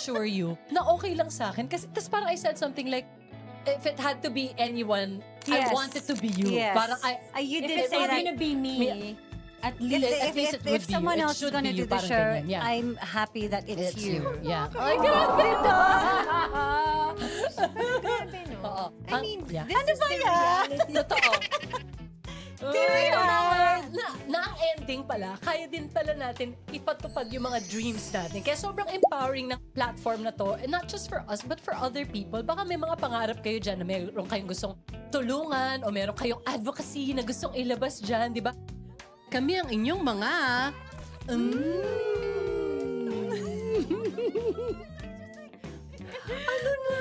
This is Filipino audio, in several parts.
assure you na okay lang sa akin. Kasi, tas parang I said something like, if it had to be anyone, I want it to be you. Yes. Parang You If did it's say not that. gonna be me, at least At least it would If be you. someone It else is should gonna be do you. the Parang show, ganyan, yeah. I'm happy that it's you. Yeah. Ay, grabe ito. grabe, no? Oo. I mean, Yeah. this is the reality. Totoo. Tira! Na ang ending pala, kaya din pala natin ipatupad yung mga dreams natin. Kaya sobrang empowering ng platform na to. And not just for us, but for other people. Baka may mga pangarap kayo dyan na meron kayong gustong tulungan o meron kayong advocacy na gustong ilabas dyan, di ba? Kami ang inyong mga... Ano na?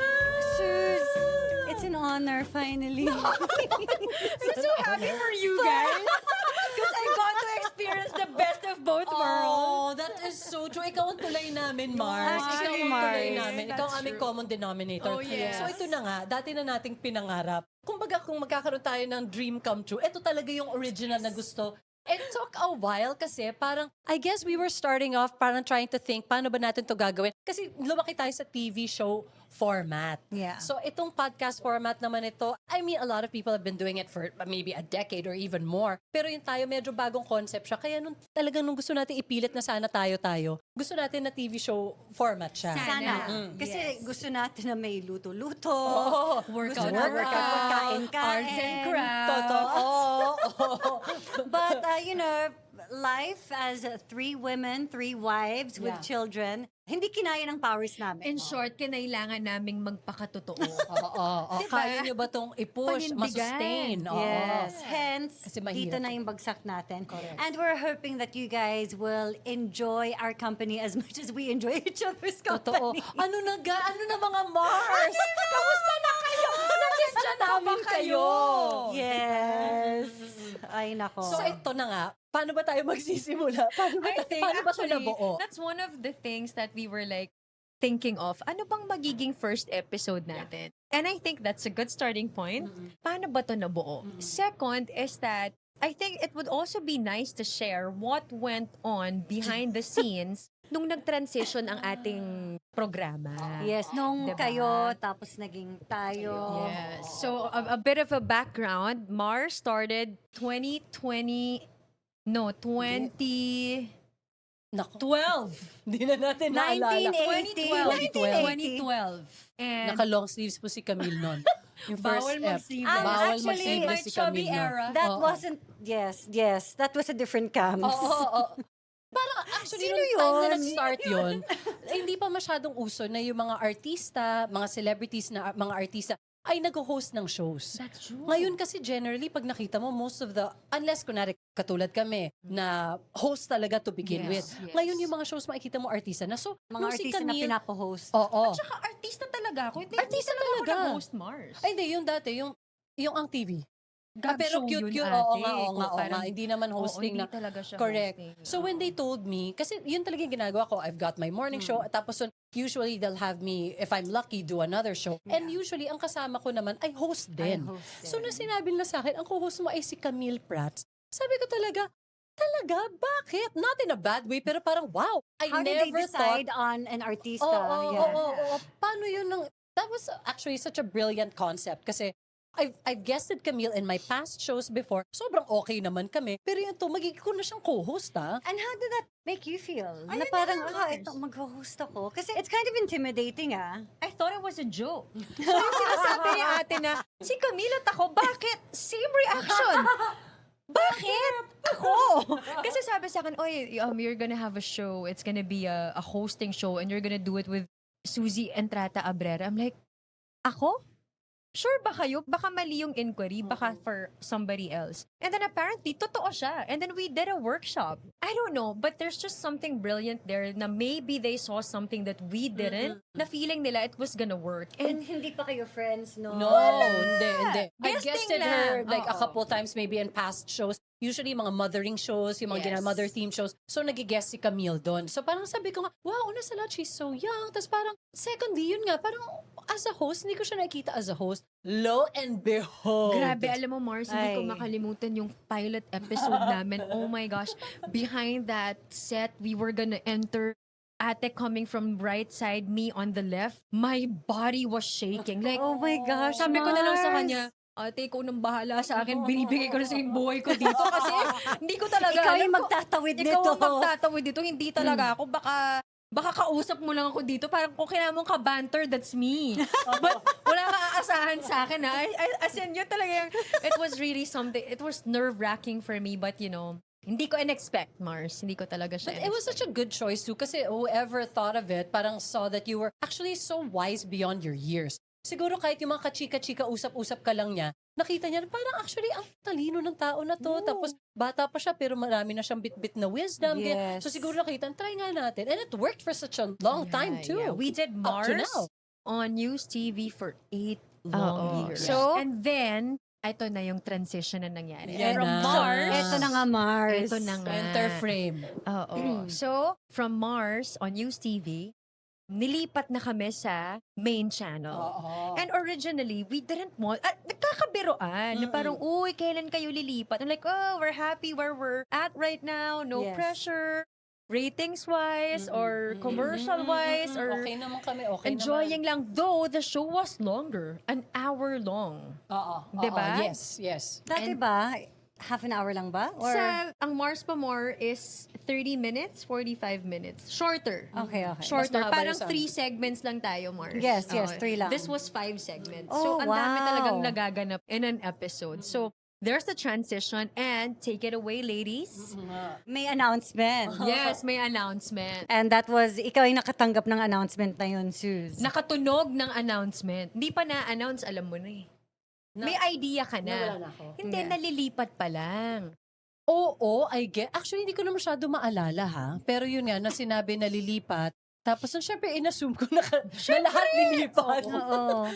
Sus, it's an honor finally. I'm so happy for you guys. Because I got to experience the best of both worlds. Oh, that is so true. Ikaw ang tulay namin, Mars. Actually, Ikaw ang tulay Mars. namin. Ikaw ang aming common denominator. Oh, yes. So ito na nga, dati na nating pinangarap. Kumbaga kung magkakaroon tayo ng dream come true, ito talaga yung original na gusto. It took a while kasi parang, I guess we were starting off parang trying to think, paano ba natin to gagawin? Kasi lumaki tayo sa TV show format. Yeah. So itong podcast format naman ito, I mean, a lot of people have been doing it for maybe a decade or even more. Pero yung tayo, medyo bagong concept siya. Kaya talagang nung gusto natin ipilit na sana tayo, gusto natin na TV show format siya. Sana. Kasi Yes. gusto natin na may luto-luto. Oh, Gusto natin kain-kain. Arts and crafts. Totoo. But, life as three women, three wives with Yeah. children, hindi kinaya ng powers namin. In short, kinailangan naming magpakatotoo. Oo. Diba? Kaya nyo ba itong i-push, Panindigan. masustain? Oo. Yes. Hence, Kasi mahirap. dito na yung bagsak natin. Correct. And we're hoping that you guys will enjoy our company as much as we enjoy each other's Totoo. company. Ano na mga Mars? Kamusta na kayo? Na-miss na namin kayo. Yes. Ay, nako. So ito na nga, paano ba tayo magsisimula? Paano ba ito nabuo? That's one of the things that we were like thinking of. Ano bang magiging first episode natin? And I think that's a good starting point. Paano ba ito nabuo? Second is that I think it would also be nice to share what went on behind the scenes nung nag-transition ang ating programa. Yes, nung Diba? kayo, tapos naging tayo. Yes. So, a bit of a background. Mars started 2020... No, 20... Naku. 12. Hindi na natin naalala. 1980. 2012. And Naka-long sleeves po si Camille nun. Yung Bawal mag-sleeves. Bawal Actually, mag-sleeves my si chubby Camille nun. era. That Oo. wasn't, yes, that was a different cams. Oo. Parang actually, Sino nung time na yun? nag-start yun, hindi pa masyadong uso na yung mga artista, mga celebrities na mga artista, ay nag-host ng shows. That's true. Ngayon kasi generally, pag nakita mo, most of the, unless kunwari katulad kami, na host talaga to begin with. Yes. Ngayon yung mga shows makikita mo artista na. So, Mga nung si artista na Camille, pinapo-host. Oo. Tsaka artista talaga ako. Hindi Artista talaga talaga. ako nag-host Mars. Ay, hindi, yung dati, yung ang TV. Gab Pero show cute, yun, oo ate. nga. Parang- Hindi naman hosting hindi na. talaga siya Correct. hosting. So when they told me, kasi yun talaga yung ginagawa ko, I've got my morning show, tapos usually they'll have me, if I'm lucky, do another show. And usually, ang kasama ko naman ay host din. So nung sinabi nila sa akin, ang co-host mo ay si Camille Prats, sabi ko talaga, bakit? Not in a bad way, pero parang, wow, I How did they never thought. decide on an artista? Oo. Paano yun? That was actually such a brilliant concept kasi I've guested Camille in my past shows before. Sobrang okay naman kami. Pero yun to, magiging ko na siyang co-host, ha? And how did that make you feel? Ayun na parang, na nga, ito, mag-host ako. Kasi it's kind of intimidating, I thought it was a joke. So yung sinasabi ni ate na, si Camille at ako, bakit? Same reaction. Bakit? Ako? Kasi sabi sa akin, oy, you're gonna have a show. It's gonna be a hosting show and you're gonna do it with Suzi and Trata Abrera. I'm like, ako? Sure ba kayo? Baka mali yung inquiry, baka for somebody else. And then apparently, totoo siya. And then we did a workshop. I don't know, but there's just something brilliant there na maybe they saw something that we didn't, na feeling nila it was gonna work. And hindi pa kayo friends, no? No, hindi. I Guesting guested her lang. like a Oo. couple times maybe in past shows. Usually mga mothering shows, yung mga mother theme shows. So nag-guest si Camille doon. So parang sabi ko nga, wow, una sa lahat, she's so young. Tapos parang, secondly, yun nga, parang as a host, hindi ko siya nakikita as a host. Lo and behold. Grabe, alam mo, Mars, hindi ko Ay. makalimutan yung pilot episode namin. Oh my gosh. Behind that set, we were gonna enter ate coming from right side, me on the left, my body was shaking. Like, Oh my gosh, sabi ko na lang sa Mars. kanya, ate, ikaw nang bahala sa akin. Binibigay ko na sa yung buhay ko dito. Kasi hindi ko talaga Ikaw alam yung kung- magtatawid Ikaw nito. ang magtatawid dito. Hindi talaga ako. Baka kausap mo lang ako dito. Parang kung kailangan mong ka-banter, that's me. But wala kang aasahan sa akin. Ha? As in, yun talaga yung, it was really something, it was nerve-wracking for me. But you know, hindi ko in-expect, Mars. Hindi ko talaga siya But it was such a good choice too kasi whoever thought of it parang saw that you were actually so wise beyond your years. Siguro kahit yung mga kachika-chika usap-usap ka lang niya, nakita niya parang actually ang talino ng tao na to. Tapos bata pa siya pero marami na siyang bit-bit na wisdom. Ganyan. Yes. So siguro nakita, try nga natin. And it worked for such a long time too. Yeah. We did Up to Mars now. on News TV for 8 long years. So- and then, ito na yung transition na nangyari. Yan From na. Mars, Ito na nga, Mars. ito na nga. Enter frame. Oo. So, from Mars on News TV, nilipat na kami sa main channel. Oo. And originally, we didn't want, nagkakabiroan, na parang, uy, kailan kayo lilipat? I'm like, oh, we're happy where we're at right now, no Yes. pressure, ratings-wise, or commercial-wise, or Okay naman kami, okay enjoying naman. lang. Though, the show was longer, an hour long. Oo. Diba? Yes, yes. Dati ba, half an hour lang ba? Or... Ang Mars pa More is 30 minutes, 45 minutes. Shorter. Okay, okay. Shorter. Mas mahaba Parang yung sa 3 segments lang tayo, Mars. Yes, Oo. 3 lang. This was 5 segments. Oh, so, ang dami wow. talagang nagaganap in an episode. So, there's the transition and take it away, ladies. May announcement. Yes, may announcement. And that was, ikaw yung nakatanggap ng announcement na yun, Suze. Nakatunog ng announcement. Hindi pa na-announce, alam mo na eh. May idea ka Nawala na. na ako. Hindi, Yeah. nalilipat pa lang. Oo, I get. Actually, hindi ko na masyado maalala ha. Pero yun nga, na sinabi na lilipat. Tapos, syempre, inassume ko na lahat lilipat. Oo.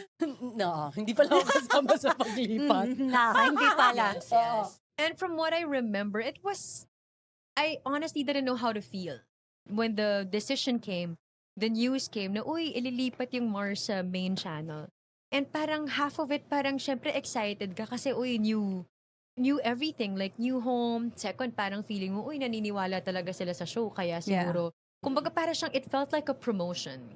No, hindi pala ako kasama sa paglipat. Hindi pala. Oo. And from what I remember, I honestly didn't know how to feel. When the decision came, the news came na, uy, ililipat yung Mars sa main channel. And parang half of it, parang syempre excited ka kasi, uy, new everything. Like, new home. Second, parang feeling mo, uy, naniniwala talaga sila sa show. Kaya siguro, kumbaga parang siyang, it felt like a promotion.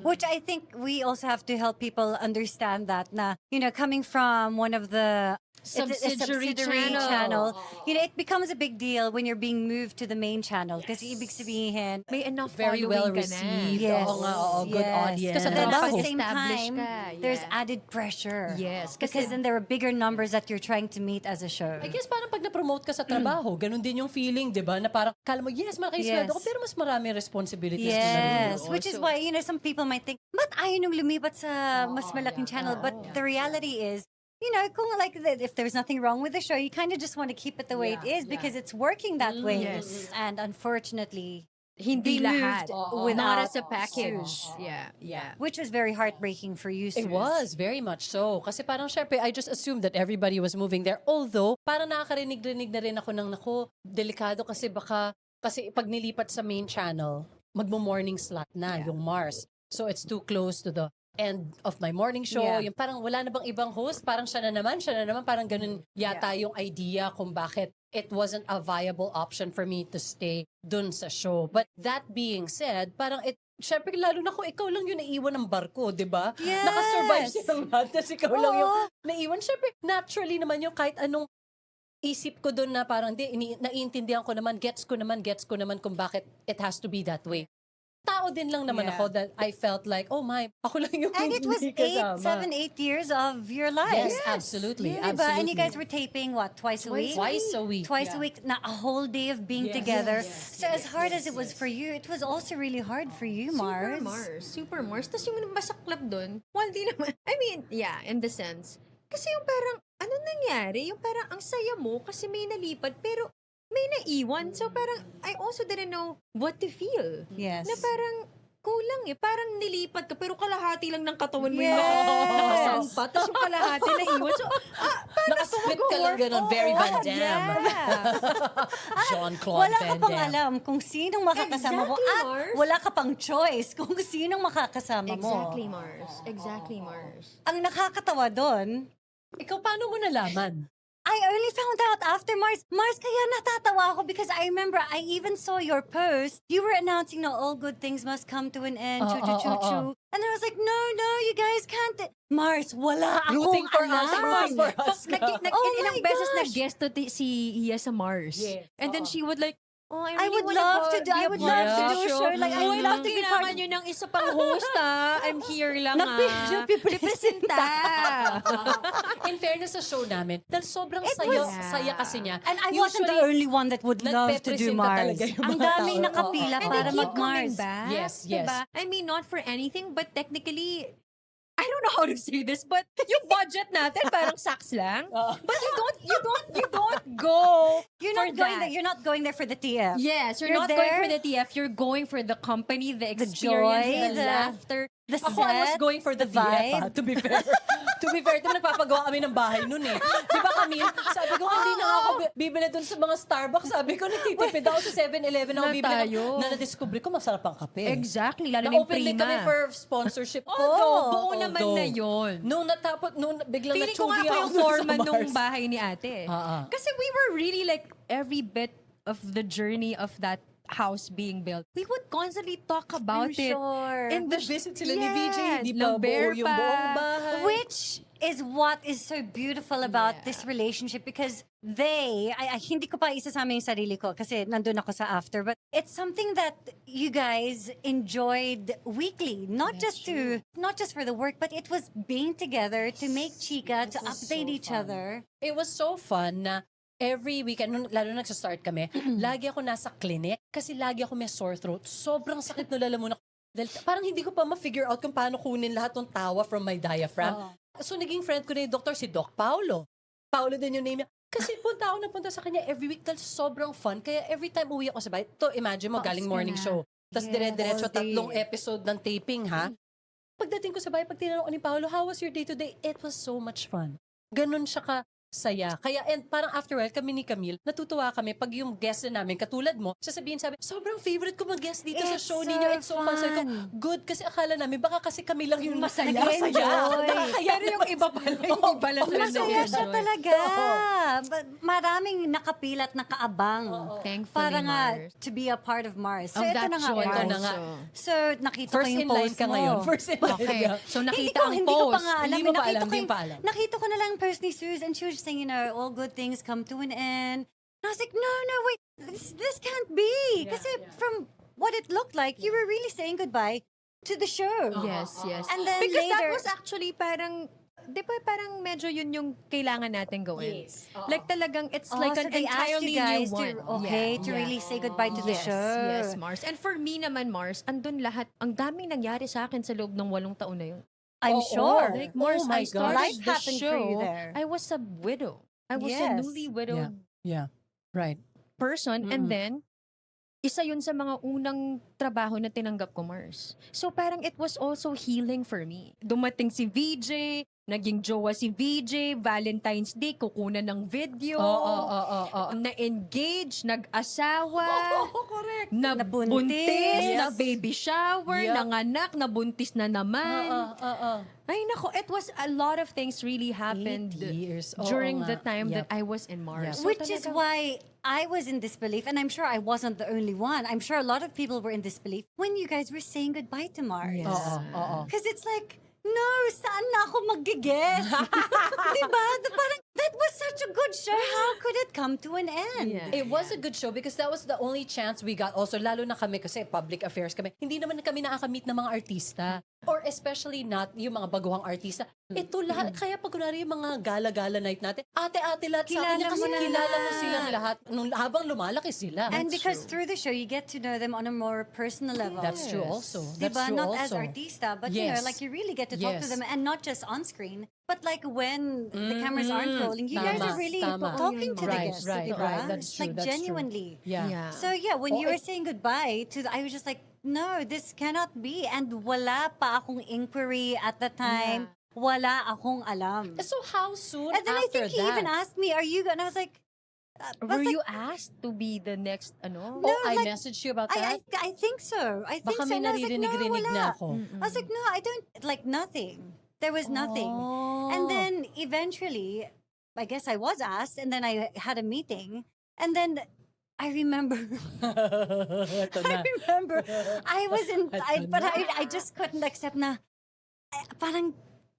Which I think we also have to help people understand that na, you know, coming from one of the Subsidiary channel. channel, you know, it becomes a big deal when you're being moved to the main channel. Kasi ibig sabihin, May enough Very following well ka na. received. Yes. Oo nga, oo, good Yes. audience. Kasi then at the Nakapag-establish same time, ka, there's yeah. added pressure. Yes, Because kasi- then there are bigger numbers that you're trying to meet as a show. I guess parang pag na-promote ka sa trabaho, ganun din yung feeling, di ba? Na parang, kala mo, yes, malaki sweldo ko, Yes. pero mas marami responsibilities to Yes, na which is why, you know, some people might think, ba't ayaw nung lumipat sa mas malaking channel? But the reality is, you know, kung like if there's nothing wrong with the show, you kind of just want to keep it the way it is because it's working that way. Yes. And unfortunately, Hindi they lahat. moved Not without as a package. Suze. Yeah. Which was very heartbreaking for you, It Suze. was, very much so. Kasi parang syempre, I just assumed that everybody was moving there. Although, parang nakakarinig-rinig na rin ako ng, delikado kasi kasi pag nilipat sa main channel, magmo-morning slot na yung Mars. So it's too close to the end of my morning show. Yeah. Yung parang wala na bang ibang host? Parang siya na naman, parang ganun yata yung idea kung bakit it wasn't a viable option for me to stay dun sa show. But that being said, parang syempre, lalo na kung ikaw lang yung naiwan ng barko, di ba? Yes. Nakasurvive silang lahat, tapos ikaw lang yung Oo. naiwan. Syempre, naturally naman yung kahit anong isip ko doon na parang, naiintindihan ko naman, gets ko naman kung bakit it has to be that way. Tao din lang naman Yeah. ako that I felt like, oh my, ako lang yung And it was hindi kasama. 8 years of your life. Yes, absolutely. Diba? Absolutely. And you guys were taping, what, twice a week? Twice a week. Twice a yeah. week, na a whole day of being Yes. together. Yes. So as hard as it was for you, it was also really hard for you, Mars. Super Mars. Tapos yung masaklap doon, well, di naman. I mean, yeah, in the sense. Kasi yung parang, ano nangyari? Yung parang ang saya mo kasi may nalipad, pero may naiwan. So parang, I also didn't know what to feel. Yes. Na parang, kulang eh. Parang nilipat ka, pero kalahati lang ng katawan mo Yes. yung nakasampat. Tapos yung kalahati na iwan. So, paano Nakasplit ka lang ganun, very Van Damme. Jean-Claude Wala ka Van pang Damme. alam kung sinong makakasama mo Exactly, at Mars. wala ka pang choice kung sinong makakasama mo. Mars. Exactly, Mars. Ang nakakatawa doon, Ikaw, paano mo nalaman? I only found out after Mars. Mars, kaya natatawa ako because I remember I even saw your post. You were announcing na all good things must come to an end. Choo. And I was like, no, you guys can't. Mars, wala akong Rooting for us, alam. rooting for us. Ilang beses gosh. nag-guest to si Iya sa Mars. Yeah. And then she would like, I would love to do a show. Like, I would love to be part Kailangan nyo ng isa pang host, I'm here lang, Nagpipresenta. In fairness sa show namin, dahil sobrang saya kasi niya. And I wasn't the only one that would love to do Mars. talaga yung Ang mga daming tao. nakapila And para they keep mag-Mars. coming back. Yes. Diba? I mean, not for anything, but technically, I don't know how to say this, but yung budget natin parang saks lang. But you don't go You're for not going that. there. You're not going there for the TF. Yes, you're You're not going there. for the TF. You're going for the company, the joy, experience, the the- laughter. The Ako, I was set, going for the, the VF, vibe. to be fair. To be fair, nagpapagawa kami ng bahay nun eh. Di ba, Camille? Sabi ko, hindi na ako bibili dun sa mga Starbucks. Sabi ko, nagtitipid ako sa 7-Eleven ako Na bibili. tayo. Na na-discover ko, masarap ang kape. Exactly, lalo na yung Na-open din prima. kami for sponsorship. Buo naman na yun. Nung biglang Feeling ko nga natsugi ako yung dun sa foreman nung Mars. bahay ni ate. Kasi we were really like every bit of the journey of that house being built. We would constantly talk about it. Sure. And the Visit sila ni VJ, di ng pa bear buo yung pa. buong bahay. Which is what is so beautiful about this relationship because hindi ko pa isasama yung sarili ko kasi nandun ako sa after, but it's something that you guys enjoyed weekly, not just for the work, but it was being together to make chika, to update each other. It was so fun na every weekend, lalo nagsa-start kami, lagi ako nasa clinic kasi lagi ako may sore throat. Sobrang sakit na lalamunan ko. Dahil parang hindi ko pa ma-figure out kung paano kunin lahat ng tawa from my diaphragm. So naging friend ko na yung doktor, si Doc Paulo. Paulo din yung name niya. Kasi napunta sa kanya every week dahil sobrang fun. Kaya every time uwi ako sa bahay, imagine mo, galing morning show. Tapos dire-diretso, all day. 3 episode ng taping, ha? Pagdating ko sa bahay, pag tinanong ko ni Paulo, how was your day today? It was so much fun. Ganun siya saya. Kaya, and parang after a while, kami ni Camille, natutuwa kami pag yung guest na namin, katulad mo, sabi, sobrang favorite ko mag-guest dito sa It's show so ninyo. It's so fun. Sabi ko, fun. good, kasi akala namin, baka kasi kami lang yung Masaya. Pero yung iba pala, hindi pala sila Masaya siya nag-enjoy. talaga. But maraming nakapilat, nakaabang. Thankfully, Para nga, Mars. to be a part of Mars. So, Of ito that na nga, show Mars. Ito na nga. So, nakita First ko yung in line post ka mo. ngayon. First in line Okay, ka. so nakita ang Hindi ko pa post. nga alam. Hindi mo pa alam, hindi pa alam. Nakita ko na lang ang post ni Suze and she was just saying, all good things come to an end. And I was like, no, wait, this can't be. Kasi from what it looked like, you were really saying goodbye to the show. Yes. And then Because that later, was actually parang, di ba parang medyo yun yung kailangan natin gawin. Yes. Like talagang, it's oh, like so an they asked entirely you guys new one. to really say goodbye to the Yes, show. yes, Mars. And for me naman, Mars, andun lahat, ang daming nangyari sa akin sa loob ng 8 taon na yun. I'm Oo. sure. Like, Mars, my I started gosh. Life the happened for show, you there. I was a widow. I was a Yes. newly widowed Yeah. Right. person. And then, isa yun sa mga unang trabaho na tinanggap ko, Mars. So parang it was also healing for me. Dumating si VJ, naging jowa si VJ, Valentine's Day, kukunan ng video, na-engage, nag-asawa, Correct. Nabuntis. na-baby shower, Yep. nanganak, nabuntis na naman. Ay nako, it was a lot of things really happened 8 years. Oo during nga. the time that Yep. I was in Mars. Yep. So Which is talagang- why I was in disbelief, and I'm sure I wasn't the only one. I'm sure a lot of people were in disbelief when you guys were saying goodbye to Mars. Oo. Because it's like, no, saan na ako mag-guess? Diba? Parang, that was such a good show. How could it come to an end? Yeah. It was a good show because that was the only chance we got. Also, lalo na kami kasi public affairs kami. Hindi naman kami nakaka-meet ng mga artista. Or especially not yung mga baguhang artista. Ito lahat. Kaya pag kunwari yung mga gala-gala night natin, ate-ate lahat sa akin Kilala kasi mo na kilala mo lahat. silang lahat habang lumalaki sila. And because through the show, you get to know them on a more personal level. That's true also. That's Diba? true Not as also. artista, but Yes. like you really get to talk to Yes. them, and not just on screen, but like when the cameras aren't rolling, you guys Tama, are really tama. talking to the Right, guests, right, diba? right. That's true, Like that's true. genuinely. Yeah. So yeah, when Oh, you were saying goodbye I was just like, no, this cannot be. And wala pa akong inquiry at the time. Wala akong alam. So how soon And then I after think he that? even asked me, are you gonna? I was like, Were you asked to be the next, ano? No, I like, messaged you about that? I think so. I think Baka so. may And I was like, no, naririnig-rinig wala. na ako. I was like, no, I don't, like nothing. There was nothing. Oh. And then eventually, I guess I was asked, and then I had a meeting, and then I remember, Ito na. but I just couldn't accept na, parang,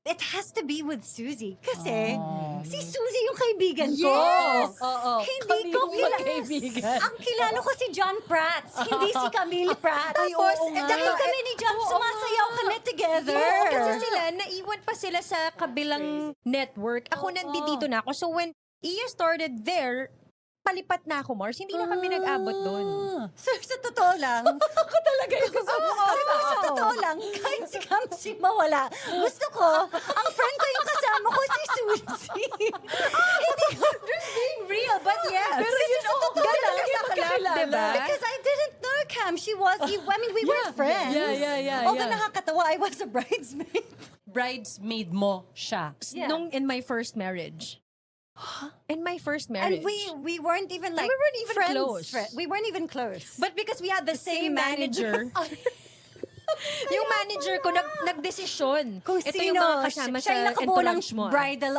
it has to be with Suzi. Kasi, si Suzi yung kaibigan ko. Yes! Oo. Hindi Kami ko yung magkaibigan. Ang kilala ko si John Prats, hindi si Camille Prats. oo nga. Dahil kami ni John, sumasayaw kami together. Yes, kasi sila, naiwan pa sila sa kabilang network. Ako nandito na ako. So when Iya started there, palipat na ako, Mars. Hindi na kami nag-abot doon. So, sa totoo lang, Ako talaga yung gusto mo. sa totoo lang, kahit si Kamsi mawala, gusto ko, ang friend ko yung kasama ko, si Suzi. Hindi ko, just being real, but yes. Pero yun, sa totoo ganun lang, talaga magkakilala. diba? Because I didn't know Cam. She was, I mean, we were friends. Yeah. Although nakakatawa, I was a bridesmaid. Bridesmaid mo siya. Yeah. Nung in my first marriage. In my first marriage. And we weren't even like, we weren't even friends, close. We weren't even close. But because we had the same manager, yung manager ko nagdesisyon. Kung Ito sino, yung mga kasama siya yung sa nakabuo ng entourage mo. bridal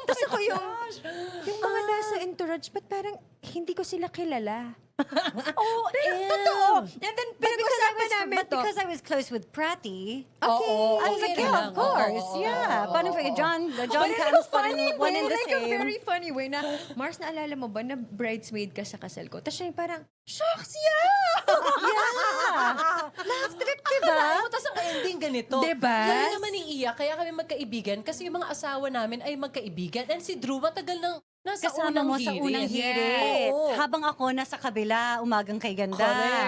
Tapos ako yung mga nasa entourage, but parang hindi ko sila kilala. Oh, Totoo. And then, pinag-usapan namin but to. because I was close with Pratty, Oo, I was like, okay yeah, lang. of course, Oo, yeah. oo, Paano oo, for oo. John But in a comes funny one way, in the like a same. very funny way na, Mars, naalala mo ba na bridesmaid ka sa kasal ko? Tapos siya yung parang, shucks, yeah! Laugh trip, diba? Tapos ang ending ganito. Diba? Kaya naman ni Iya, kaya kami magkaibigan kasi yung mga asawa namin ay magkaibigan. And si Drew, matagal nang nasa Kasama unang mo hirit. sa unang hirit. Oo. Habang ako nasa kabila, umagang kay ganda.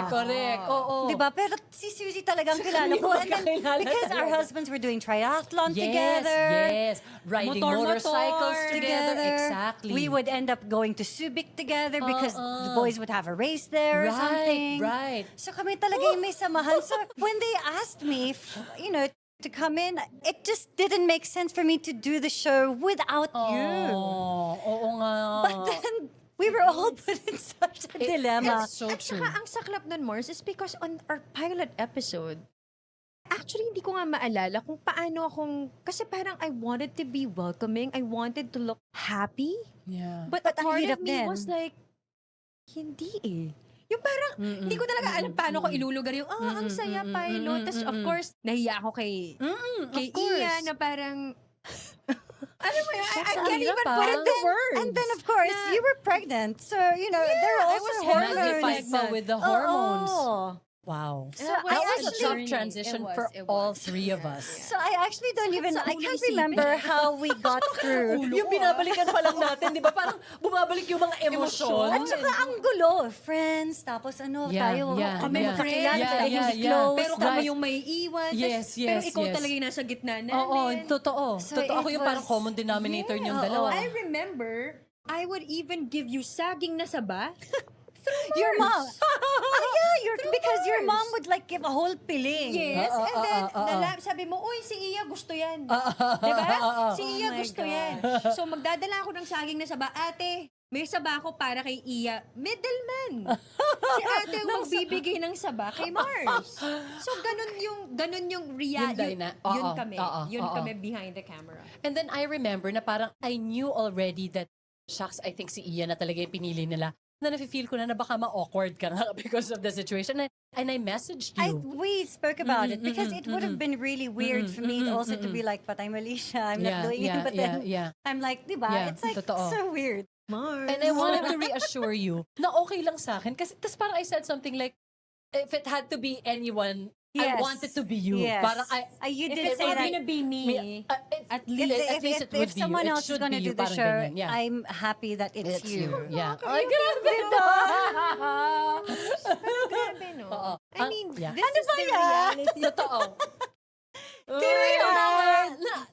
Correct. Oo. Diba? Pero si Suzy talagang kilala kami ko. And then, magkakilala because our talaga. husbands were doing triathlon Yes, together. yes. Riding motorcycles together. Exactly. We would end up going to Subic together because the boys would have a race there or something. Right. So kami talaga yung may samahan. So when they asked me, to come in, it just didn't make sense for me to do the show without you. Oo nga. But then, we were all put in such a dilemma. It's so At true. saka ang saklap nun, Mars, is because on our pilot episode, actually, hindi ko nga maalala kung paano kasi parang I wanted to be welcoming, I wanted to look happy, Yeah. but a But ang part hirap of me din. was like, hindi eh. Yung parang, hindi ko talaga alam paano ko ilulugar yung, ang saya pilot. Tapos, of course, nahiya ako kay Of course. Iya na parang, ano mo yun? I Ang can't hirap, even ah. put into words. And then, of course, you were pregnant. So, there were I also was hormones. Magnified pa with the hormones. Oo. Wow. So That I That was a actually, tough transition for all three of us. so I actually don't even, I can't isipin. remember how we got through. Yung binabalikan pa lang natin, di ba? Parang bumabalik yung mga emosyon. At saka ang gulo, friends, tapos Yeah, tayo, yeah, kami yeah. magkakilala, Yeah, tayo yeah, hindi yeah. close. Pero kami Right. yung may iwan. Yes, Pero yes, ikaw yes. talaga yung nasa gitna namin. Oo, totoo. So Totoo. Ako it yung parang was- common denominator niyong Yeah, dalawa. I remember, I would even give you saging na saba. Your mom. Because your mom would like give a whole piling. Yes, and then sabi mo, uy, si Iya gusto yan. Diba? Si Iya my gusto God. yan. So magdadala ako ng saging na saba. Ate, may saba ako para kay Iya. Middleman. Si ate ang magbibigay ng saba kay Mars. So ganun yung reality. Yun kami. Yun kami behind the camera. And then I remember na parang I knew already that, shucks, I think si Ian na talaga yung pinili nila. Na nafe-feel ko na baka ma-awkward ka nga because of the situation. And I messaged you. We spoke about it because it would have been really weird for me also to be like, but I'm Alicia, I'm not doing it. But then I'm like, diba? Yeah, It's like totoo. so weird. Mars. And I wanted to reassure you na okay lang sa akin. Kasi tas parang I said something like, if it had to be anyone, I Yes. wanted to be you. Yes. Parang you If did it's say not that. gonna be me, at If, least it would if be someone you. It else is should gonna be do you. the Parang show, ganyan. Yeah. I'm happy that it's you. Yeah. Ay, grabe grabe, no? Oo. I mean, Yeah. this is the reality. Totoo.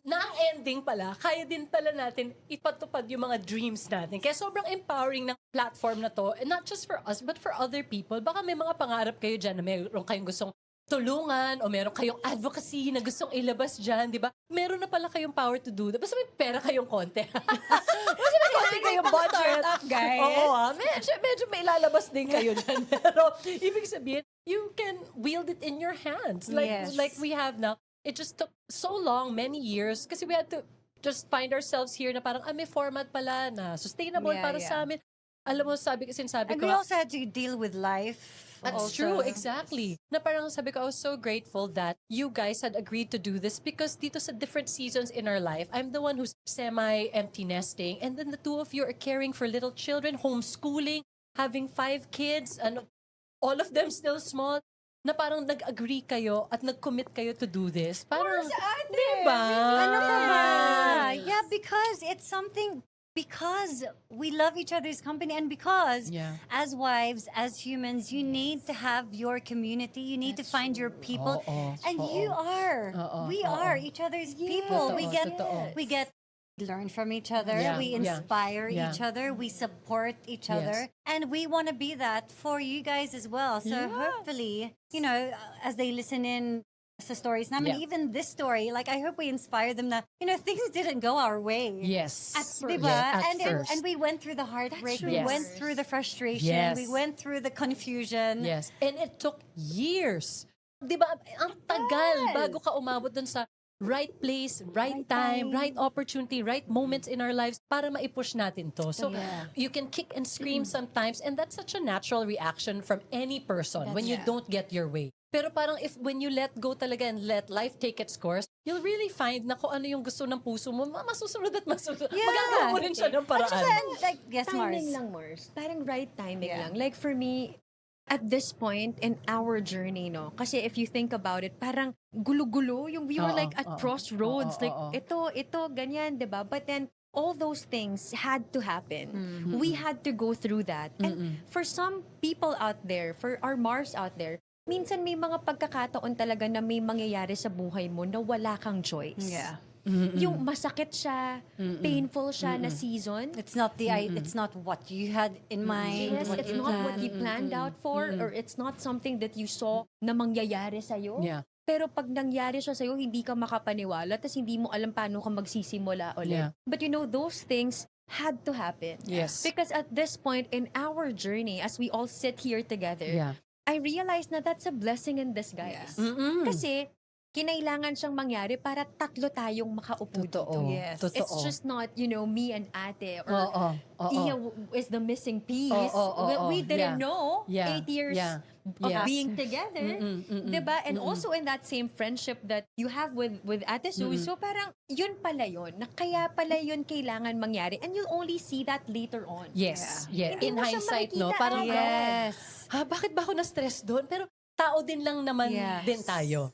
Na ang ending pala, kaya din pala natin ipatupad yung mga dreams natin. Kaya sobrang empowering ng platform na to, and not just for us, but for other people. Baka may mga pangarap kayo dyan na mayroon kayong gustong tulungan o meron kayong advocacy na gustong ilabas dyan, di ba? Meron na pala kayong power to do that. Basta may pera kayong konti. Basta may konti kayong budget. Up, guys. Oo, medyo may ilalabas din kayo dyan. Pero ibig sabihin, you can wield it in your hands. Yes. Like we have now. It just took so long, many years, kasi we had to just find ourselves here na parang, may format pala na sustainable Yeah, para yeah. sa amin. Alam mo, sinasabi And ko, we also had to deal with life. that's also. true, exactly. Na parang sabi ko, I was so grateful that you guys had agreed to do this because dito sa different seasons in our life, I'm the one who's semi-empty nesting, and then the two of you are caring for little children, homeschooling, having 5 kids, and all of them still small, na parang nag-agree kayo at nag-commit kayo to do this. Parang, diba? Ano ka ba? Yeah, because it's something, because we love each other's company, and because Yeah. as wives, as humans, you need to have your community, you need to find your people. Oo, And oo. you are. We are each other's people. Totoo, totoo. We get learn from each other, Yeah, we yeah. inspire Yeah. each other, we support each Yes. other, and we want to be that for you guys as well. So hopefully, as they listen in sa stories namin, Yeah. even this story, like I hope we inspire them that, things didn't go our way. Yes. At first. Diba? Yeah, at and first. we went through the heartbreak, That's we true. went Yes. through the frustration, Yes. we went through the confusion. Yes. And it took years. Di ba? Ang tagal bago ka umabot dun sa right place, right time, right opportunity, right moments in our lives para maipush natin to. So, you can kick and scream sometimes, and that's such a natural reaction from any person when you don't get your way. Pero parang when you let go talaga and let life take its course, you'll really find na kung ano yung gusto ng puso mo, masusunod at masusunod. Yeah. Magagawa mo rin siya ng paraan. And like, yes, Mars. Timing lang, Mars. Parang right timing Yeah. lang. Like for me, at this point in our journey, no? Kasi if you think about it, parang gulo-gulo. We were like at crossroads. Like, ito, ganyan, diba? But then, all those things had to happen. We had to go through that. And for some people out there, for our Mars out there, minsan may mga pagkakataon talaga na may mangyayari sa buhay mo na wala kang choice. Yeah. Yung masakit siya, painful siya na season. It's not it's not what you had in mind. Yes, what it's you not what planned. you planned out for, or it's not something that you saw na mangyayari sa'yo. Yeah. Pero pag nangyari siya sa'yo, hindi ka makapaniwala, tas hindi mo alam paano ka magsisimula ulit. Yeah. But those things had to happen. Yes. Because at this point in our journey, as we all sit here together, Yeah. I realized na that's a blessing in disguise. Kasi, kinailangan siyang mangyari para tatlo tayong makaupo Totoo. dito. Yes. Totoo. It's just not, me and ate, or Oo. Iya is the missing piece. We didn't Yeah. know Yeah. 8 years Yeah. of Yes. being together. Diba? And also in that same friendship that you have with Ate Suzi, so parang yun pala yun, na kaya pala yun kailangan mangyari. And you'll only see that later on. Yes. Yeah. Hindi In mo siya hindsight, no? makikita Parang, Yes. bakit ba ako na-stress doon? Pero tao din lang naman Yes. din tayo.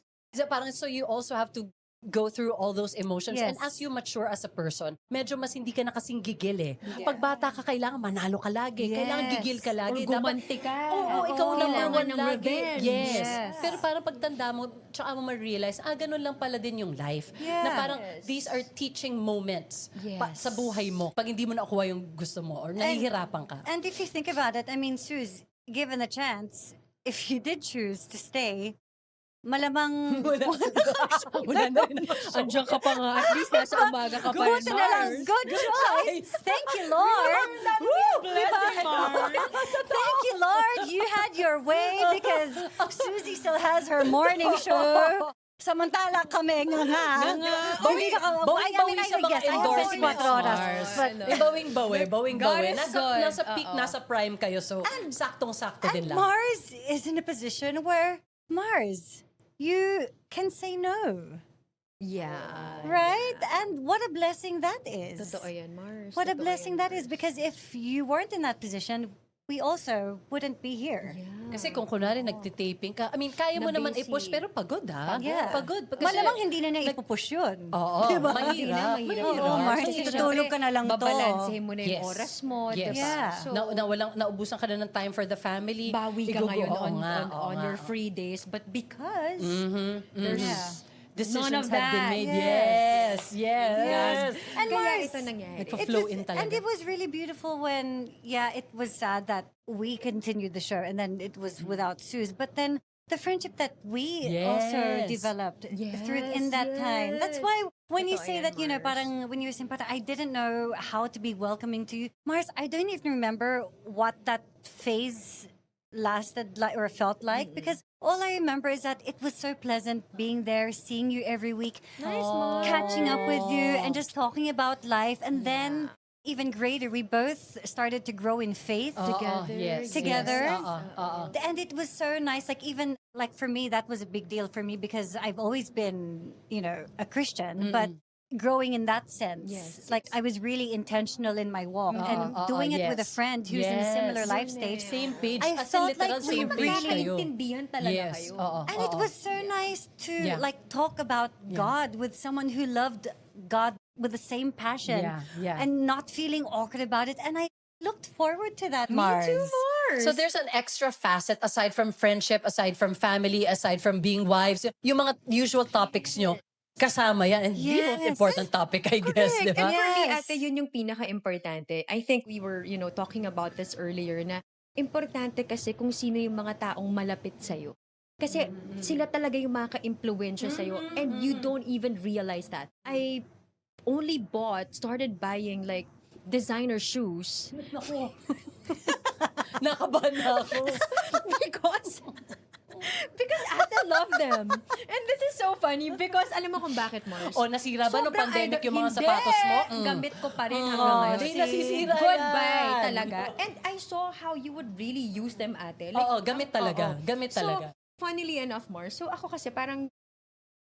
So you also have to go through all those emotions. Yes. And as you mature as a person, medyo mas hindi ka na kasing gigil eh. Pag bata ka, kailangan manalo ka lagi. Yes. Kailangan gigil ka Or lagi. gumanti ka. Oo, ikaw lang Kailangan naman ng lagi. revenge. Yes. Yes. Pero parang pagtanda mo, tsaka mo ma-realize, ganun lang pala din yung life. Yeah. Na parang these are teaching moments Yes. sa buhay mo. Pag hindi mo nakuha yung gusto mo or nahihirapan ka. And if you think about it, I mean, Suze, given a chance, if you did choose to stay, malamang Wala na rin. Andiyan ka pa nga. At least nasa umaga ka pa rin, Buti na lang. Mars. Good choice. Thank you, Lord. Thank you, Lord. You had your way because Suzy still has her morning show. Samantala kami nga. Bawing-bawi sa mga yes, I have 24 endorsements, oras. Mars. But Bawing-bawi. God is good. Nasa peak, nasa prime kayo. So, saktong-sakto din and lang. Mars is in a position where, Mars, you can say no. Yeah. Right? And what a blessing that is. Totoo yan, Mars. What a Totoo blessing yan, that is, because if you weren't in that position, we also wouldn't be here. Kasi kung kunwari nagtitaping ka, kaya mo Na naman busy. i-push, pero pagod ha? Yeah. Pagod. Kasi- Malamang hindi na niya ipupush yun. Oo, Diba? mahirap. Oo, Mars, Kasi tutulog ka na lang to. babalansehin mo na yung Yes. oras mo, Yes. diba? Yeah. So, naubusan ka na ng time for the family. bawi ka ngayon Oo on nga. your free days. But because Yeah. Decisions None of have been that. made. Yes. Yes. And kaya Mars, ito nangyari. Nagpa-flow in talaga. and it was really beautiful when, it was sad that we continued the show and then it was without Suze. But then the friendship that we also Yes. developed Yes, through in that time. That's why when you Totoo say yan, that, Mars. parang when you were saying, parang I didn't know how to be welcoming to you. Mars, I don't even remember what that phase lasted like or felt like, because all I remember is that it was so pleasant being there, seeing you every week, Nice, Mars. catching up with you, and just talking about life. And then, even greater, we both started to grow in faith Together. Yes, Together. Yes. And it was so nice. Like, even like for me, that was a big deal for me because I've always been, a Christian, but growing in that sense, Yes, like I was really intentional in my walk and doing it with a yes. friend who's in a similar Yes. life stage. Same page. I As in felt literal like we same page really kayo. Magkakaintindihan talaga Yes. kayo. And it was so nice to Yeah. like talk about God with someone who loved God with the same passion Yeah. and not feeling awkward about it. And I looked forward to that, Mars. Me too, Mars. So there's an extra facet aside from friendship, aside from family, aside from being wives. Yung mga usual topics nyo, kasama yan. And the most Yes. important topic, I guess, di And ba? for me, Yes. ate, yun yung pinaka-importante. I think we were, talking about this earlier na importante kasi kung sino yung mga taong malapit sa'yo. Kasi sila talaga yung makaka-impluwensya sa'yo and you don't even realize that. I only started buying like designer shoes Nakabahan na ako. because ate love them. And this is so funny because alam mo kung bakit, Mars? O, nasira ba nung Sobrang pandemic yung mga hindi. sapatos mo? Gamit ko pa rin hanggang ngayon. Di nasisira Goodbye yan. talaga. And I saw how you would really use them, ate. Oo, gamit talaga. Gamit talaga. So, funnily enough, Mars, so ako kasi parang,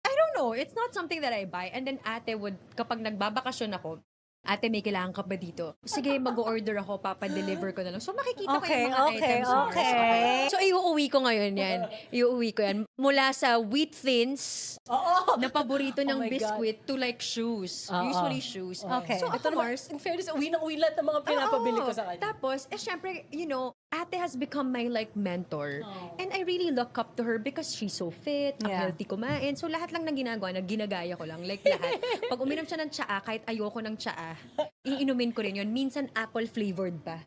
I don't know, it's not something that I buy. And then ate would, kapag nagbabakasyon ako, ate, may kailangan ka ba dito? Sige, mag-order ako, papadeliver ko na lang. So, makikita ko yung mga items, Mars. okay. So, iuuwi ko ngayon yan. Iuuwi ko yan. Mula sa wheat thins, na paborito ng my God. biscuit, to like shoes. Usually shoes. Okay. So, Ito ako, naman, Mars, in fairness, uwi na uwi lahat ng mga pinapabili ko sa kanya. tapos, syempre, ate has become my like mentor. And I really look up to her because she's so fit, ang Yeah. healthy kumain. So lahat lang ng ginagawa, ginagaya ko lang. Like lahat. Pag uminom siya ng tsaa, kahit ayoko ng tsaa, iinumin ko rin yun. Minsan apple flavored pa.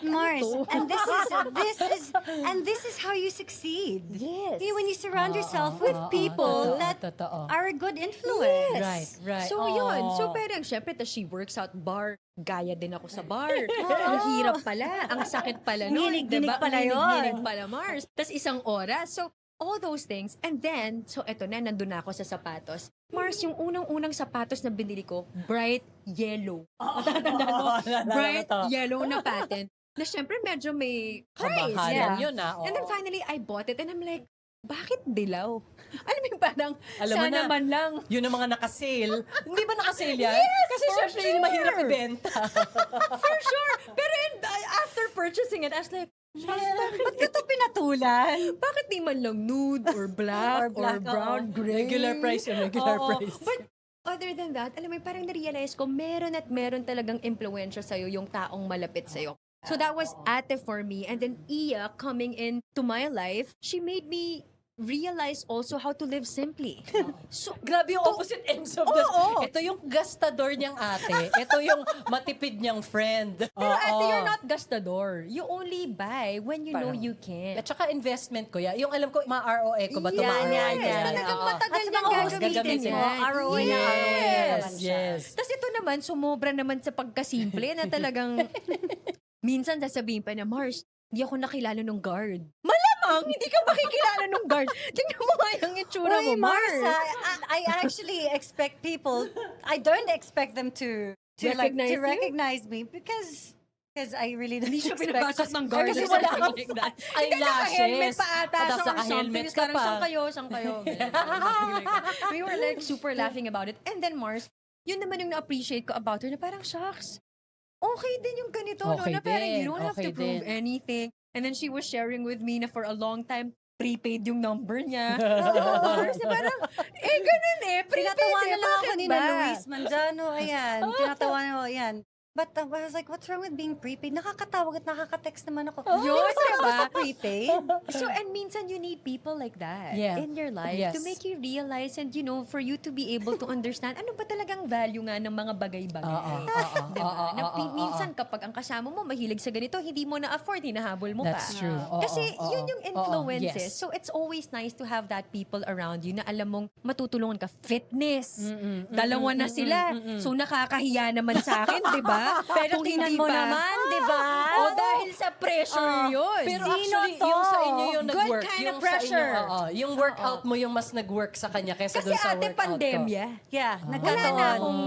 Mars, and this is how you succeed. Yes. When you surround yourself with people that Totoo. are a good influence. Right. So yun. So parang syempre, tas she works out bar. Gaya din ako sa bar. Ang hirap pala. Ang sakit pala nun. Nginig-nginig diba? pala yun. Nginig-nginig pala, Mars. Tas isang oras. So, all those things. And then, so eto na, nandun na ako sa sapatos. Mars, yung unang-unang sapatos na binili ko, bright yellow. Matatandaan mo? Bright yellow na patent. Na syempre, medyo may price. Kabahalan Yeah. yun na. And then finally, I bought it and I'm like, bakit dilaw? Alam mo yung parang, Alam mo sana na, man lang. Yun ang mga nakasale. Hindi ba nakasale yan? Yes, Kasi for syempre yun mahirap sure. ibenta. For sure. Pero after purchasing it, I was like, Ba't ka ito pinatulan? bakit di man lang nude or black or, brown, gray? Regular price yun, regular Oo. price. But other than that, alam mo, parang na-realize ko, meron at meron talagang impluensya sa'yo yung taong malapit sa'yo. So that was ate for me. And then Iya coming into my life, she made me realize also how to live simply. So, Grabe yung opposite ends of this. Ito yung gastador niyang ate. Ito yung matipid niyang friend. pero ate, you're not gastador. You only buy when you know Parang- you can. At saka investment ko yan. Yung alam ko, ma-ROE ko ba ito? Yan, Ma-ROE yan, ko yan. yan. Talagang Oo. matagal At sa niyang mga host gagamitin business mo, yan. ROE na ROE naman siya. Yes. Tapos ito naman, sumobra naman sa pagkasimple na talagang minsan sasabihin pa na, Mars, hindi ako nakilala nung guard. Malamang, hindi ka makikilala nung guard. Tingnan mo nga yung itsura Uy, mo, Mars. I actually expect people, I don't expect them to Recognize you? recognize me because I really don't Hindi siya expect pinapasok ng guard. Kasi or wala something kang like that. eyelashes. pa ata Tapos siya or something. naka-helmet ka Parang, pa. saan kayo? Something like that. We were like super laughing about it. And then Mars, yun naman yung na-appreciate ko about her na parang, shucks, okay din yung ganito, Okay no? Na parang din, you don't have okay to prove din. anything. And then she was sharing with me na for a long time, prepaid yung number niya. Mars, na parang, ganun prepaid Tinatawanan lang ako bakit ni ba? Luis Manzano, ayan. Tinatawanan ko, ayan. But I was like, what's wrong with being prepaid? Nakakatawag at nakaka-text naman ako. Yun, diba? Sa prepaid. So, and minsan you need people like that Yeah. in your life Yes. to make you realize and, for you to be able to understand ano ba talagang value nga ng mga bagay-bagay. Diba? Minsan kapag ang kasama mo mahilig sa ganito, hindi mo na-afford, hinahabol mo That's pa. true. Kasi yun yung influences. Yes. So, it's always nice to have that people around you na alam mong matutulungan ka. Fitness. Dalawa na sila. So, nakakahiya naman sa akin, di ba? Pero Tingnan hindi mo pa. naman, di ba? O dahil sa pressure yun. Pero Sino actually, to? yung sa inyo yung Good nag-work. kind of Yung pressure. Sa inyo, yung workout mo yung mas nag-work sa kanya kaysa Kasi dun sa ate, workout pandemya. Yeah, Wala nagkataon. na akong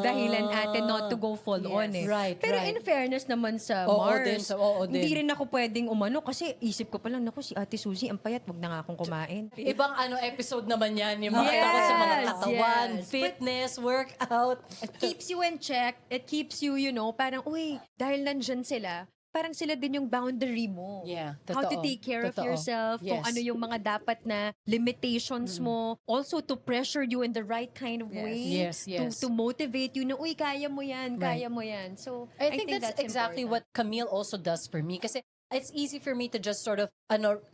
dahilan ate not to go full on eh. Right, Pero right. in fairness naman sa Oo Mars, din, oo din. hindi rin ako pwedeng umano kasi isip ko pa lang, naku, si Ate Suzi, ang payat, wag na nga akong kumain. Ibang episode naman yan. Yung mga Yes, tungkol sa mga katawan, yes. fitness, workout. It keeps you in check. It keeps you, parang, uy, dahil nandyan sila, parang sila din yung boundary mo. Yeah, How to totoo. take care of Totoo. yourself, kung Yes. ano yung mga dapat na limitations mo. Also to pressure you in the right kind of way. Yes, yes. To motivate you na, uy, kaya mo yan, Right. kaya mo yan. So, I think that's exactly important. what Camille also does for me. Kasi it's easy for me to just sort of,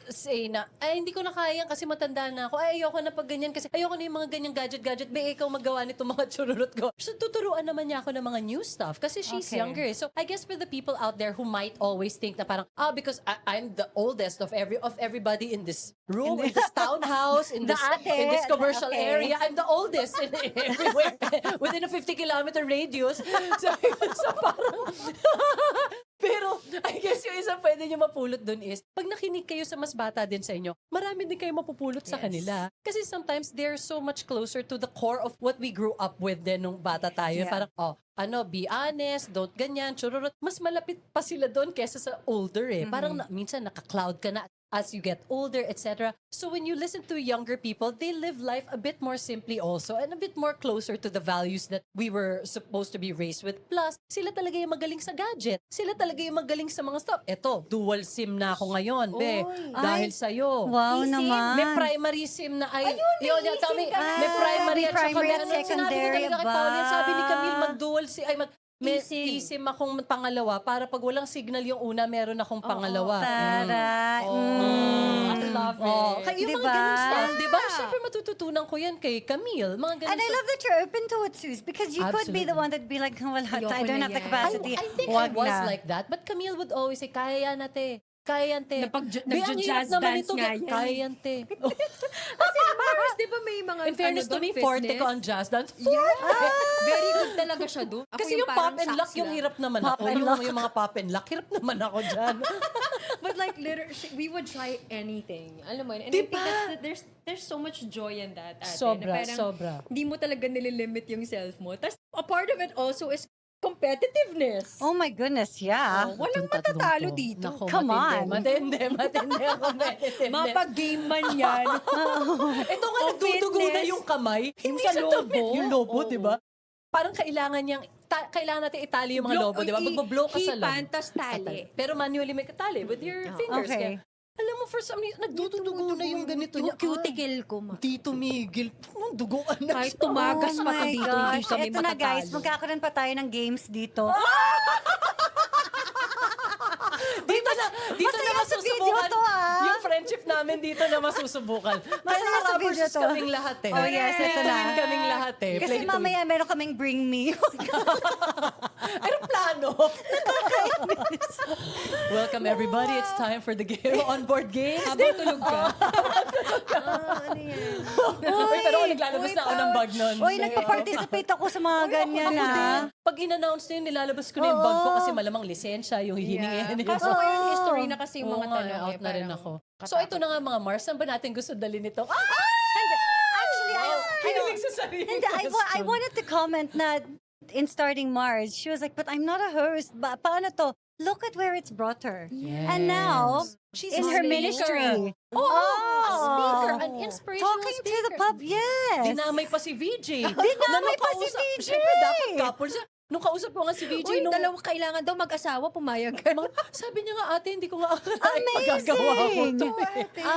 say na, ay, hindi ko na kaya kasi matanda na ako. Ay, ayoko na pag ganyan kasi ayoko na yung mga ganyang gadget-gadget. Be, ikaw magawa nito mga chururot ko. So, tuturuan naman niya ako ng mga new stuff kasi she's Okay. younger. So, I guess for the people out there who might always think na parang, because I'm the oldest of everybody in this room, in this townhouse, in The this, ate. in this commercial Okay. area. I'm the oldest in everywhere within a 50-kilometer radius. So parang, pero I guess yung isang pwede nyo mapulot dun is, pag nakinig kayo sa mas bata din sa inyo, marami din kayo mapupulot sa Yes. kanila. Kasi sometimes they're so much closer to the core of what we grew up with din nung bata tayo. Yeah. Parang, be honest, don't ganyan, chururot. Mas malapit pa sila doon kesa sa older eh. Parang minsan naka-cloud ka na as you get older, etc. So when you listen to younger people, they live life a bit more simply also and a bit more closer to the values that we were supposed to be raised with. Plus, sila talaga yung magaling sa gadget. Sila talaga yung magaling sa mga stuff. Eto, dual SIM na ako ngayon, be. Dahil sa'yo. Wow eSIM? naman. May primary SIM na ay... Ayun, may tell eSIM me, ka na. may primary May at saka primary at sinabi ko secondary talaga kay ba? Pauline, sabi ni Camille, mag-dual SIM, may eSIM. eSIM akong pangalawa para pag walang signal yung una, meron akong pangalawa. Tara. I love it. Kaya yung mga Diba? ganun stuff, di ba? Siyempre matututunan ko yan kay Camille. Mga ganun And I stuff. love that you're open to it, Suze, because you could be the one that'd be like, well, I Ayoko don't na have the yan. capacity. I think Wag I was na. like that, but Camille would always say, kaya yan ate. Kaya yan, te. Be, ang hirap Nagja-jazz naman dance ito. nga yan. Kaya yan, te. Kasi Mars, di ba may mga In fairness to doon, me, forte fitness? ko ang jazz dance. Very good talaga siya doon. Ako Kasi yung parang pop and lock, sax yung lang. hirap naman Pop ako. and lock. Yung mga pop and lock, hirap naman ako dyan. But like literally, we would try anything. Alam mo yun? And Diba? I think there's so much joy in that, ate. Sobra, na parang sobra. Hindi mo talaga nililimit yung self mo. Tapos, a part of it also is competitiveness. Oh my goodness, yeah. Walang matatalo dito. Nako, Come on. Matindi ang competitiveness. Mapag-game man yan. Ito nga, O nagdudugo na fitness. yung kamay. Hindi sa siya lobo. damit. Yung lobo, Oo. di ba? Parang kailangan niyang, kailangan natin itali yung mga lobo, di ba? Magbablow ka sa Hipan, lobo. tas tali. Pero manually may katali with your fingers. Okay. Kaya, alam mo, for some reason, nagdudugo na yung ganito niya. Yung cuticle ko, ma. Di tumigil. Duguan na Kahit siya. tumagas Oh pa to my dito, hindi gosh. kami Ito na guys, matatalo. magkakaroon pa tayo ng games dito. Dito na Masaya sa video masusubukan. to, ah. Yung friendship namin dito na masusubukan. Kaya Masaya sa naka video versus to. kaming lahat eh. Oh, yes, ito Play to na. win kaming lahat eh. Kasi Play to win. mamaya meron kaming bring me. Aeroplano. Welcome everybody. It's time for the game on board games. Habang tulog ka. Ano yan? Uy, pero naglalabas na ako ng bag nun. Uy, nagpa-participate ako sa mga ganyan Ako na. din. Pag in-announce na yun, nilalabas ko na yung bag ko kasi malamang lisensya, yung hihiningin. Kaso ngayon, history na kasi yung Oo mga nga, tanong. out eh, na rin parang ako. So ito na nga mga Mars, saan ba natin gusto dalhin ito? Actually, Kinilig sa sarili. Hindi, I wanted to comment na in starting Mars, she was like, but I'm not a host. Paano to? Look at where it's brought her. And now, She's in a her speaker. ministry. A speaker, an inspirational Talking to speaker. the pub, yes. Dinamay pa si VJ. Dinamay pa si VJ. Siyempre, dapat couple siya. Nung kausap ko nga si VJ, Uy, nung dalawang kailangan daw mag-asawa, pumayag ka. sabi niya nga, ate, hindi ko nga magagawa Amazing. ko to.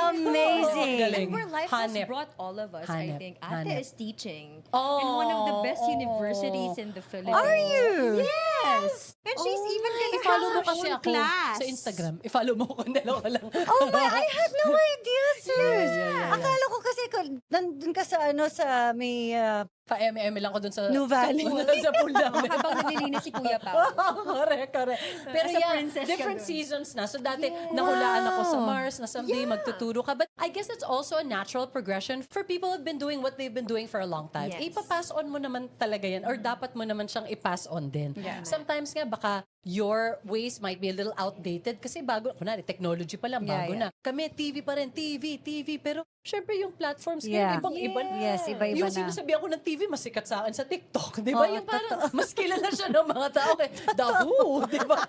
Amazing. Galing. Where life Hanep. has brought all of us, I Hanep. think. Ate Hanep. is teaching Oh, in one of the best universities in the Philippines. Are you? Yes! And she's even gonna I-follow mo have her kasi own ako class. sa Instagram. I-follow mo ako, dalawa lang. Oh my, I had no idea, sis. Yeah. Akala ko kasi nandun ka sa may Pa-eme lang ko dun sa... New Valley. Sa pool namin. Habang naglilinis si Kuya Pao. correct. Pero As a yeah, princess ka different dun. seasons na. So dati, nahulaan ako sa Mars na someday magtuturo ka. But I guess it's also a natural progression for people who've been doing what they've been doing for a long time. Yes. Ipapass on mo naman talaga yan or dapat mo naman siyang i-pass on din. Sometimes nga, baka your ways might be a little outdated kasi bago, kunwari, technology pa lang, bago na. Kami, TV pa rin, TV, pero syempre yung platforms ngayon, ibang-iba na. Yes, iba-iba Yung na. sinasabihan ko ng TV, mas sikat sa akin sa TikTok. Di ba? Yung parang, mas kilala siya ng mga tao. The Who, di ba?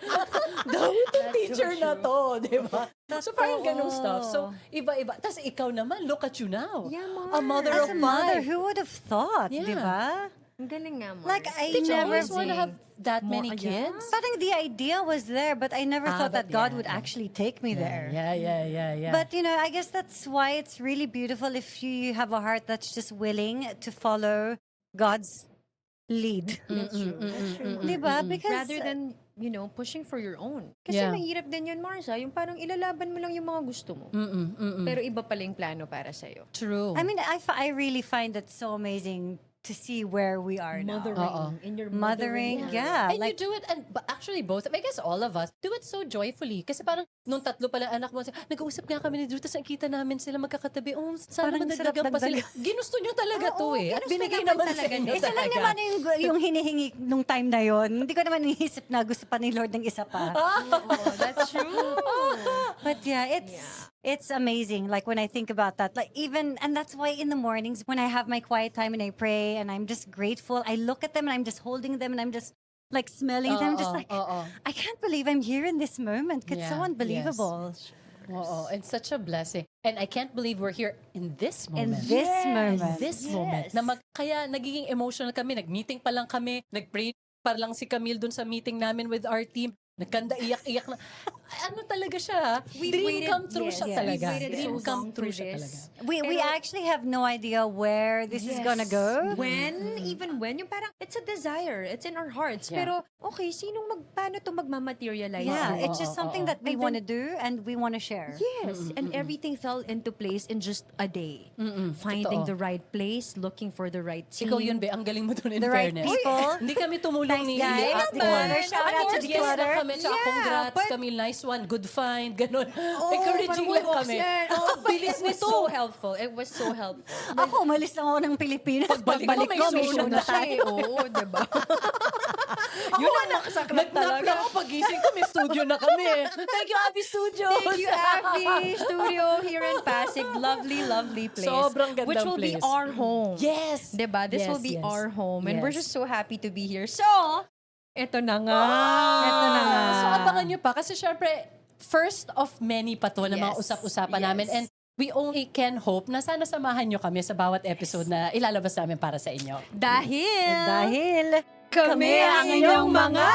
The Who tong teacher na to, di ba? So parang ganong stuff. So, iba-iba. Tapos ikaw naman, look at you now. Yeah, A mother As of a mother, five. who would have thought, Yeah. di ba? Ang galing nga, Mars. Like, I Did you never... always want to have that many kids? Parang the idea was there, but I never thought but that God yeah, would yeah. actually take me there. Yeah. But, I guess that's why it's really beautiful if you have a heart that's just willing to follow God's lead. That's true. That's true. Diba? Because Rather than, pushing for your own. Kasi Yeah. mahirap din yun, Marsha. Yung parang ilalaban mo lang yung mga gusto mo. Pero iba pala yung plano para sa'yo. True. I mean, I really find it so amazing to see where we are now. In your Mothering, yeah. And Like, you do it, and actually both, I guess all of us, do it so joyfully. Kasi parang, nung tatlo pala anak mo, nag-uusap nga kami ni Drew, tapos nakita namin sila magkakatabi. Oh, sana Parang madagdagan pa sila. sarap Ginusto nyo talaga to eh. At ginusto binigay naman naman sa talaga inyo nyo. isa lang talaga. naman yung hinihingi nung time na yon. Hindi ko naman iniisip na gusto pa ni Lord ng isa pa. Oh, that's true. But yeah, it's amazing. Like when I think about that, like and that's why in the mornings when I have my quiet time and I pray and I'm just grateful, I look at them and I'm just holding them and I'm just like smelling them, just like I can't believe I'm here in this moment. It's so Yeah, unbelievable. Oo, and such a blessing. And I can't believe we're here in this In moment. this moment. This moment. Kaya nagiging emotional kami. Nag-meeting pa lang kami. Nag-pray pa lang si Camille dun sa meeting namin with our team. Nagkanda, iyak-iyak na. Ano talaga siya? Dream come true siya talaga. We've waited Dream so come long true for siya this. talaga. We actually have no idea where this is gonna go. Even when, yung parang, it's a desire. It's in our hearts. Yeah. Pero, okay, paano to magmamaterialize? Yeah, Oo, it's just oo, something oo. that we And want to do and we want to share. Yes, and everything fell into place in just a day. Finding Totoo. the right place, looking for the right team. Ikaw yun, be. Ang galing mo dun in The right fairness. people. Hindi kami tumulong Thanks, ni guys. Ate Declutter. Shout out to Yes Declutter. lang kami. Tsaka congrats, but- Camille. Nice one. Good find. Ganon. Encouraging lang kami. Bilis it was so helpful. It was so helpful. Ako, umalis lang ako ng Pilipinas. Pagbalik mo, may show na siya eh. Oo, diba? Yun na nakasaklat talaga. Ako pagising ko, may studio na kami. Thank you, Abby Studios. Thank you, Abby. Studio here in Pasig. Lovely, lovely place. Sobrang gandang Which will be place. our home. Yes. Diba? This Yes, will be yes. our home. And we're Yes. just so happy to be here. So, eto na nga. Eto na nga. So abangan nyo pa kasi syempre first of many pa to na mga Yes. usap-usapan Yes. namin and we only can hope na sana samahan nyo kami sa bawat episode na ilalabas namin para sa inyo. Dahil Dahil kami ang inyong mga